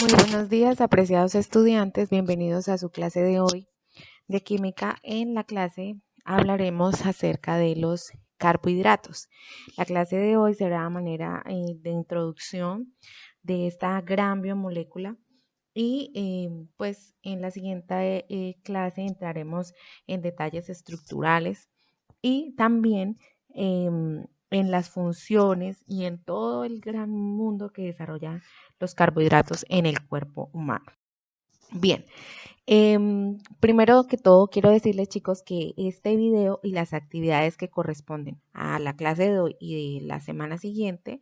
Muy buenos días, apreciados estudiantes. Bienvenidos a su clase de hoy de química. En la clase hablaremos acerca de los carbohidratos. La clase de hoy será a manera de introducción de esta gran biomolécula y pues en la siguiente clase entraremos en detalles estructurales y también en las funciones y en todo el gran mundo que desarrollan los carbohidratos en el cuerpo humano. Bien, primero que todo quiero decirles chicos que este video y las actividades que corresponden a la clase de hoy y de la semana siguiente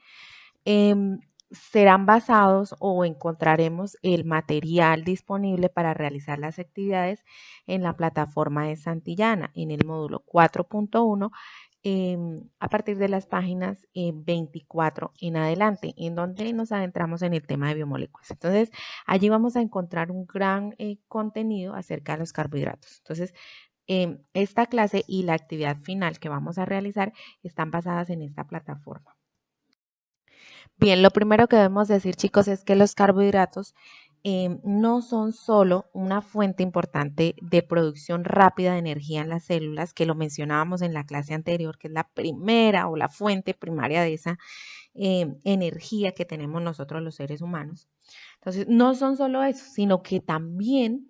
serán basados o encontraremos el material disponible para realizar las actividades en la plataforma de Santillana en el módulo 4.1 a partir de las páginas 24 en adelante, en donde nos adentramos en el tema de biomoléculas. Entonces, allí vamos a encontrar un gran contenido acerca de los carbohidratos. Entonces, esta clase y la actividad final que vamos a realizar están basadas en esta plataforma. Bien, lo primero que debemos decir, chicos, es que los carbohidratos no son solo una fuente importante de producción rápida de energía en las células, que lo mencionábamos en la clase anterior, que es la primera o la fuente primaria de esa energía que tenemos nosotros los seres humanos. Entonces, no son solo eso, sino que también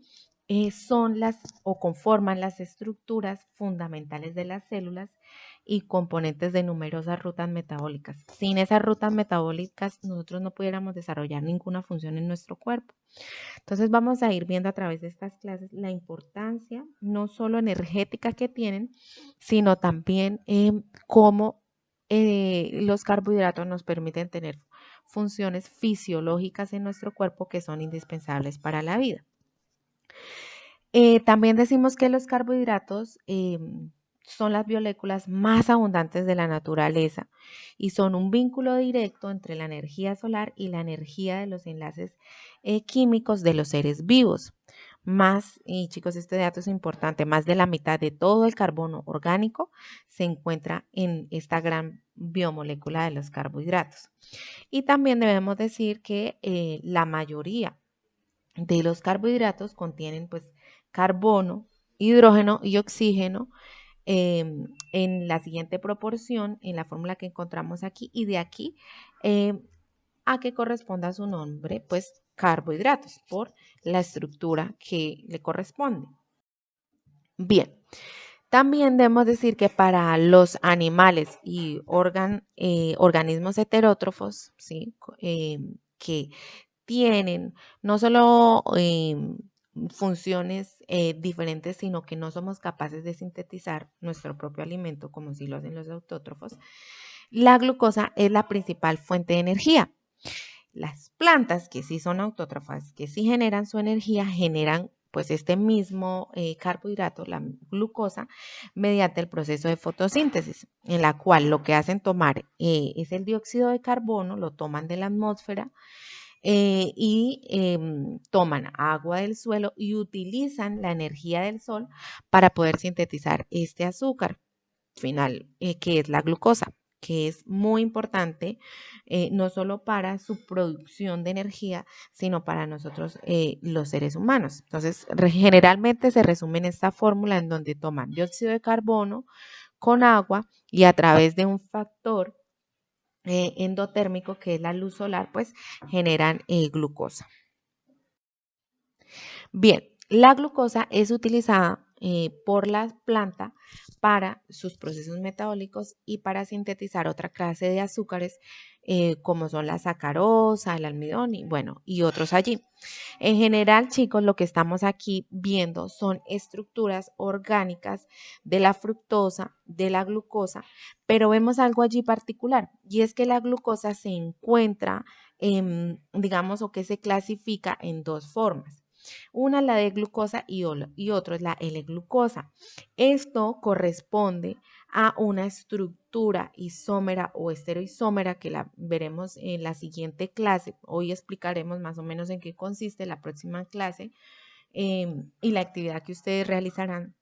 son las o conforman las estructuras fundamentales de las células y componentes de numerosas rutas metabólicas. Sin esas rutas metabólicas, nosotros no pudiéramos desarrollar ninguna función en nuestro cuerpo. Entonces, vamos a ir viendo a través de estas clases la importancia no solo energética que tienen, sino también cómo los carbohidratos nos permiten tener funciones fisiológicas en nuestro cuerpo que son indispensables para la vida. También decimos que los carbohidratos son las moléculas más abundantes de la naturaleza y son un vínculo directo entre la energía solar y la energía de los enlaces químicos de los seres vivos. Más, y chicos, este dato es importante, más de la mitad de todo el carbono orgánico se encuentra en esta gran biomolécula de los carbohidratos. Y también debemos decir que la mayoría de los carbohidratos contienen pues carbono, hidrógeno y oxígeno en la siguiente proporción, en la fórmula que encontramos aquí, y de aquí a que corresponda su nombre, pues carbohidratos, por la estructura que le corresponde. Bien, también debemos decir que para los animales y organismos heterótrofos, ¿sí? Que tienen no solo funciones diferentes, sino que no somos capaces de sintetizar nuestro propio alimento como si lo hacen los autótrofos, la glucosa es la principal fuente de energía. Las plantas que sí son autótrofas, que sí generan su energía, generan pues este mismo carbohidrato, la glucosa, mediante el proceso de fotosíntesis, en la cual lo que hacen tomar es el dióxido de carbono, lo toman de la atmósfera, toman agua del suelo y utilizan la energía del sol para poder sintetizar este azúcar final, que es la glucosa, que es muy importante no solo para su producción de energía, sino para nosotros los seres humanos. Entonces, generalmente se resume en esta fórmula en donde toman dióxido de carbono con agua y a través de un factor endotérmico, que es la luz solar, pues generan glucosa. Bien, la glucosa es utilizada por la planta para sus procesos metabólicos y para sintetizar otra clase de azúcares como son la sacarosa, el almidón y bueno, y otros allí. En general, chicos, lo que estamos aquí viendo son estructuras orgánicas de la fructosa, de la glucosa, pero vemos algo allí particular y es que la glucosa se encuentra, digamos, o que se clasifica en dos formas. Una la de glucosa y otro es la L-glucosa. Esto corresponde a una estructura isómera o estereoisómera que la veremos en la siguiente clase. Hoy explicaremos más o menos en qué consiste la próxima clase y la actividad que ustedes realizarán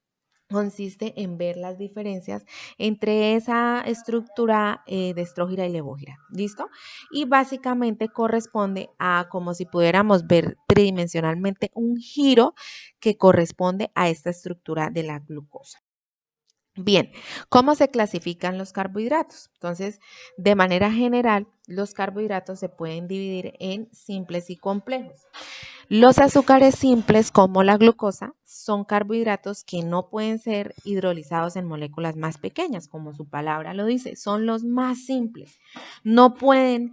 consiste en ver las diferencias entre esa estructura de estrógira y levógira. ¿Listo? Y básicamente corresponde a como si pudiéramos ver tridimensionalmente un giro que corresponde a esta estructura de la glucosa. Bien, ¿cómo se clasifican los carbohidratos? Entonces, de manera general, los carbohidratos se pueden dividir en simples y complejos. Los azúcares simples, como la glucosa, son carbohidratos que no pueden ser hidrolizados en moléculas más pequeñas, como su palabra lo dice, son los más simples. No pueden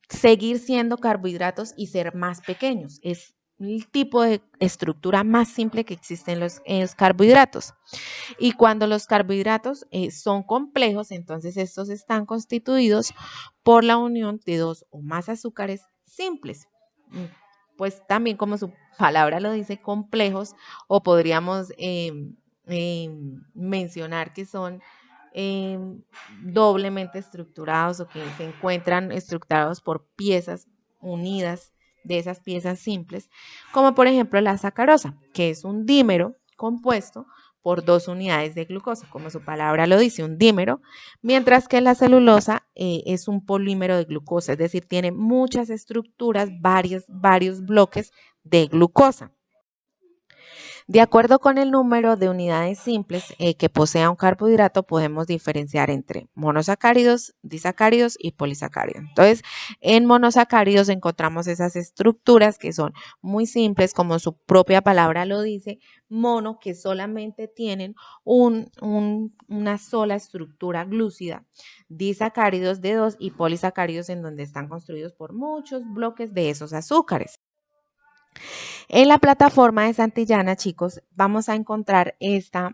seguir siendo carbohidratos y ser más pequeños. Es el tipo de estructura más simple que existe en los carbohidratos. Y cuando los carbohidratos son complejos, entonces estos están constituidos por la unión de dos o más azúcares simples. Pues también como su palabra lo dice, complejos, o podríamos mencionar que son eh, doblemente estructurados o que se encuentran estructurados por piezas unidas de esas piezas simples, como por ejemplo la sacarosa, que es un dímero compuesto por dos unidades de glucosa, como su palabra lo dice, un dímero, mientras que la celulosa es un polímero de glucosa, es decir, tiene muchas estructuras, varios bloques de glucosa. De acuerdo con el número de unidades simples que posea un carbohidrato, podemos diferenciar entre monosacáridos, disacáridos y polisacáridos. Entonces, en monosacáridos encontramos esas estructuras que son muy simples, como su propia palabra lo dice, mono, que solamente tienen una sola estructura glúcida, disacáridos de dos y polisacáridos en donde están construidos por muchos bloques de esos azúcares. En la plataforma de Santillana, chicos, vamos a encontrar este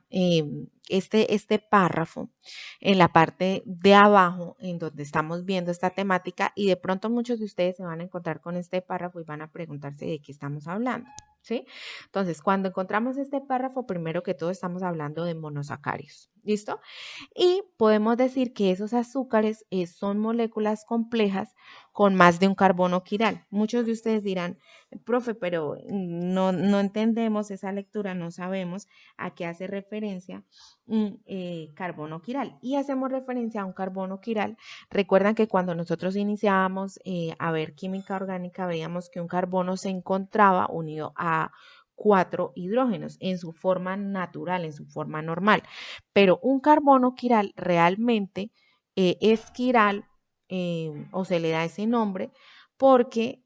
párrafo en la parte de abajo, en donde estamos viendo esta temática, y de pronto muchos de ustedes se van a encontrar con este párrafo y van a preguntarse de qué estamos hablando, ¿sí? Entonces, cuando encontramos este párrafo, primero que todo estamos hablando de monosacáridos, ¿listo? Y podemos decir que esos azúcares son moléculas complejas con más de un carbono quiral. Muchos de ustedes dirán, profe, pero no entendemos esa lectura, no sabemos a qué hace referencia un carbono quiral. Y hacemos referencia a un carbono quiral. Recuerdan que cuando nosotros iniciábamos a ver química orgánica, veíamos que un carbono se encontraba unido a 4 hidrógenos en su forma natural, en su forma normal. Pero un carbono quiral realmente es quiral o se le da ese nombre porque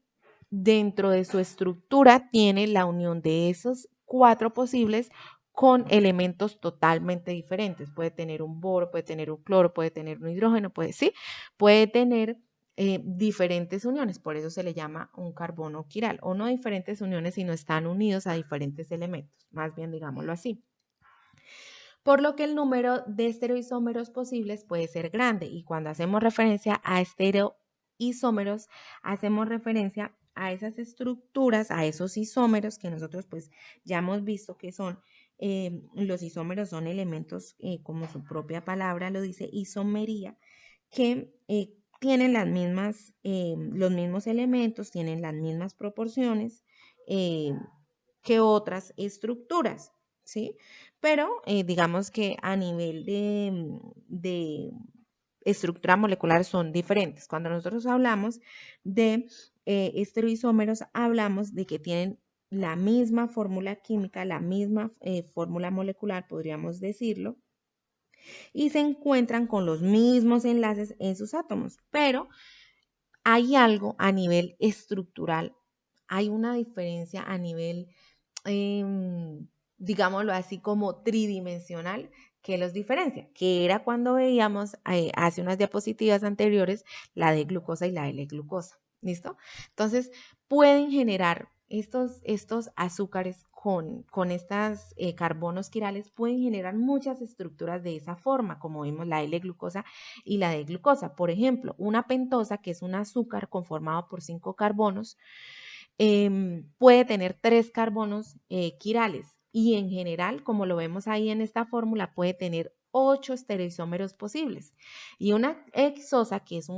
dentro de su estructura tiene la unión de esos 4 posibles con elementos totalmente diferentes. Puede tener un boro, puede tener un cloro, puede tener un hidrógeno, puede tener diferentes uniones. Por eso se le llama un carbono quiral. O no diferentes uniones, sino están unidos a diferentes elementos. Más bien, digámoslo así. Por lo que el número de estereoisómeros posibles puede ser grande. Y cuando hacemos referencia a estereoisómeros, hacemos referencia a esas estructuras, a esos isómeros que nosotros pues ya hemos visto que son, los isómeros son elementos, como su propia palabra lo dice, isomería, que tienen los mismos elementos, tienen las mismas proporciones que otras estructuras, ¿sí? Pero digamos que a nivel de estructura molecular son diferentes. Cuando nosotros hablamos de estereoisómeros, hablamos de que tienen la misma fórmula química, la misma fórmula molecular, podríamos decirlo, y se encuentran con los mismos enlaces en sus átomos, pero hay algo a nivel estructural, hay una diferencia a nivel, digámoslo así, como tridimensional que los diferencia, que era cuando veíamos hace unas diapositivas anteriores la de glucosa y la L-glucosa. ¿Listo? Entonces, pueden generar estos azúcares con estos carbonos quirales, pueden generar muchas estructuras de esa forma, como vimos la L-glucosa y la D-glucosa. Por ejemplo, una pentosa, que es un azúcar conformado por 5 carbonos, puede tener 3 carbonos quirales y en general, como lo vemos ahí en esta fórmula, puede tener 8 estereoisómeros posibles. Y una hexosa, que es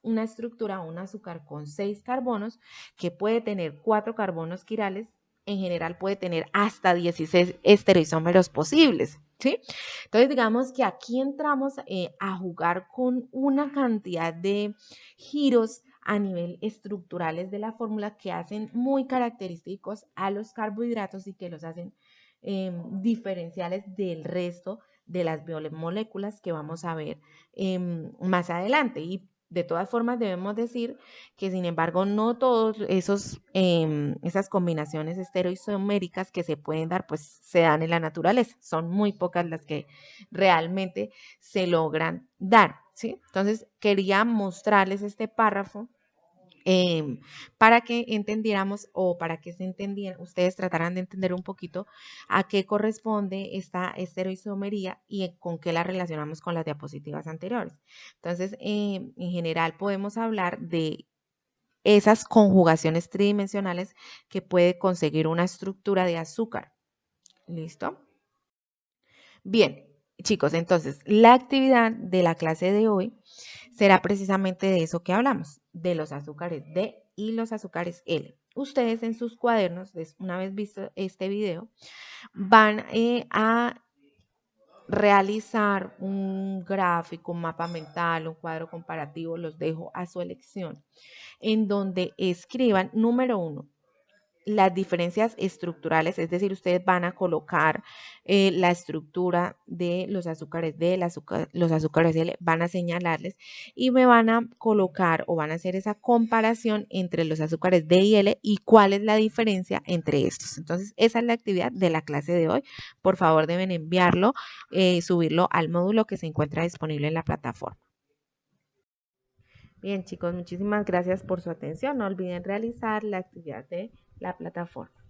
una estructura, un azúcar con 6 carbonos, que puede tener 4 carbonos quirales, en general puede tener hasta 16 estereoisómeros posibles, ¿sí? Entonces, digamos que aquí entramos a jugar con una cantidad de giros a nivel estructurales de la fórmula que hacen muy característicos a los carbohidratos y que los hacen diferenciales del resto de las biomoléculas que vamos a ver más adelante. Y de todas formas debemos decir que sin embargo no todos esas combinaciones estereoisoméricas que se pueden dar pues se dan en la naturaleza, son muy pocas las que realmente se logran dar, ¿sí? Entonces quería mostrarles este párrafo para que entendiéramos o para que se entendieran, ustedes trataran de entender un poquito a qué corresponde esta estereoisomería y con qué la relacionamos con las diapositivas anteriores. Entonces, en general podemos hablar de esas conjugaciones tridimensionales que puede conseguir una estructura de azúcar. ¿Listo? Bien, chicos, entonces la actividad de la clase de hoy será precisamente de eso que hablamos, de los azúcares D y los azúcares L. Ustedes en sus cuadernos, una vez visto este video, van a realizar un gráfico, un mapa mental, un cuadro comparativo, los dejo a su elección, en donde escriban, número 1, las diferencias estructurales, es decir, ustedes van a colocar la estructura de los azúcares D, los azúcares L, van a señalarles y me van a colocar o van a hacer esa comparación entre los azúcares D y L y cuál es la diferencia entre estos. Entonces, esa es la actividad de la clase de hoy. Por favor, deben enviarlo, subirlo al módulo que se encuentra disponible en la plataforma. Bien, chicos, muchísimas gracias por su atención. No olviden realizar la actividad de la plataforma.